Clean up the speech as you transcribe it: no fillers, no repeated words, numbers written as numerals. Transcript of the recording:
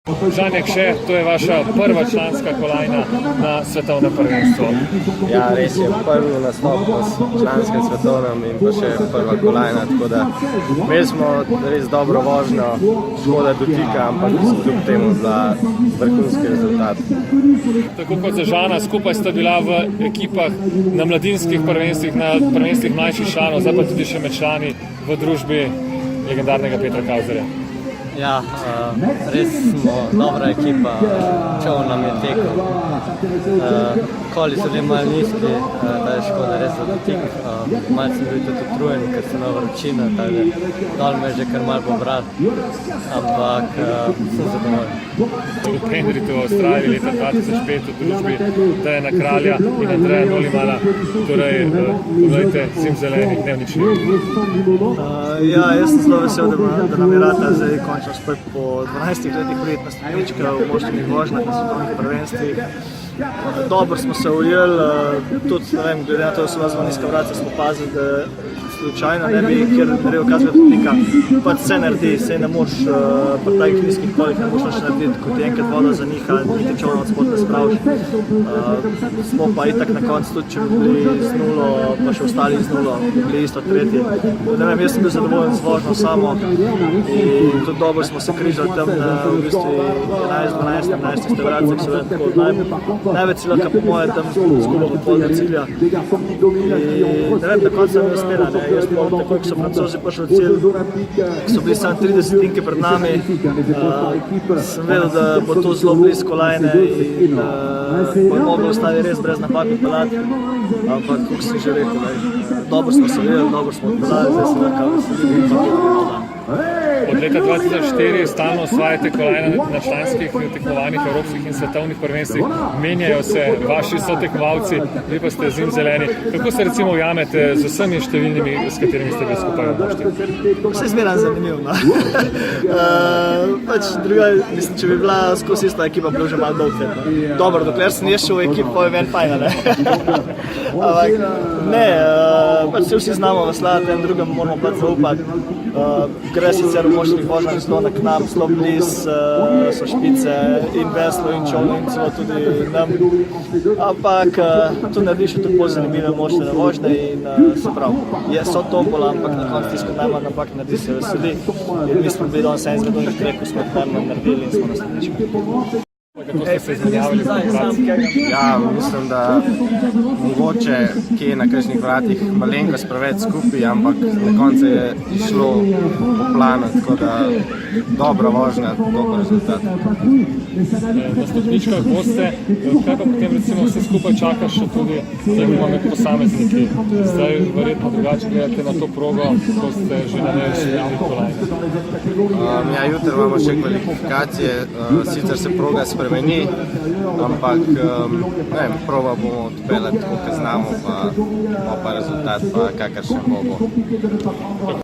Žanek še, to je vaša prva članska kolajna na svetovnem prvenstvu. Ja, res je, prvi nastop na članskem svetovnem in pa še prva kolajna, tako da imeli smo res dobro vožnjo, škoda dotika, ampak kljub temu za vrhunski rezultat. Tako kot za Žana, skupaj sta bila v ekipah na mladinskih prvenstvih, na prvenstvih mlajših članov, zdaj pa tudi še med člani v družbi legendarnega Petra Kauzerja. Ja, res smo dobra ekipa, čov nam je tekel. Koli so bili malo nizki, da je škoda res za dotik. Malo sem bil tudi utrujen, ker se nova vročina, tako dol me je že kar malo pobral, ampak sem zadovoljen. V Pendritu v Avstraliji leta 2005 v družbi Dejana Kralja in Andreja Nolimana, torej, poglejte, zimzeleni, dnevnični. Ja, jaz sem zelo vesel, da nam je rata zdaj končno spet po 12 letih priti na stopničke v moštvenih vožnjah na svetovnih prvenstvih. Dobro smo se ujeli, tudi ne vem, glede na to, da so vas nizka vrata, smo opazili, da slučajno ne bi kjer naredil kazati dotika, pač vse naredi, sej ne moš pri takih nizkih kolih ne moš nič narediti, kot je enkrat voda zaniha, niti čovno od spod ne spraviš. Smo pa itak na koncu tudi, če bi bili z nulo, pa še ostali z nulo, bi bili isto tretji. Ne vem, jaz sem bil zadovoljen z vožnjo samo in tudi dobro smo se križali tam na v bistvu 11, 12, 17 stevracih, so tako največ cilaka po moje tam zgubo po pol do cilja. In ne vem, na koncu sem uspela, ne. Jaz pa tako, ko so Francozi prišli v cilj, ko so bili samo 30 pred nami, sem vedel, da bo to zelo blizu kolajne in bo je moglo ostati res brez napak odpeljati, ampak kako sem že rekel, dobro smo se videli, dobro smo odpeljali, zdaj se nekako veselim in pa to bomo. Od leta 2004 stalno osvajate kolajne na članskih tekmovanjih, evropskih in svetovnih prvenstvih. Menjajo se vaši sotekmovalci, vi pa ste zimzeleni. Kako se recimo ujamete z vsemi številnimi, s katerimi ste bili skupaj v moštvu? Vse zmeraj zanimivo. Pač drugače, mislim, če bi bila skozi ista ekipa, bi bilo že malo dolg. Dobro, dokler sem jaz šel v ekipo, pa je ven fajn, ne? Ampak ne, pač se vsi znamo veslati, en drugem moramo pač zaupati. Gre sicer v moštvenih vožnjah zelo na knap, zelo bliz, so špice in veslo in čolno in celo tudi nam. Ampak tu narediš tudi bolj zanimive moštvene vožnje in se pravi, so tombola, ampak na koncu tisto najmanj napak naredi se veseli. In mi smo bili danes en zvedonih trek, ko smo najmanj naredili in smo na stopničkah. Kako ste se izmenjavali informacije? Ja, mislim, da mogoče kje na kakšnih vratih malenkost preveč skupaj, ampak na koncu je šlo po planu, tako da dobra vožnja, dober rezultat. Na stopničkah boste, kaj pa potem recimo vse skupaj čaka še tudi, da imamo med posamezniki? Zdaj verjetno drugače gledate na to progo, ko ste že na njej svetovni kolajni. Ja, jutri imamo še kvalifikacije, sicer se proga spremeni, ampak ne vem, proba bomo odpeljati tako, kot znamo, pa rezultat pa kakršen bo.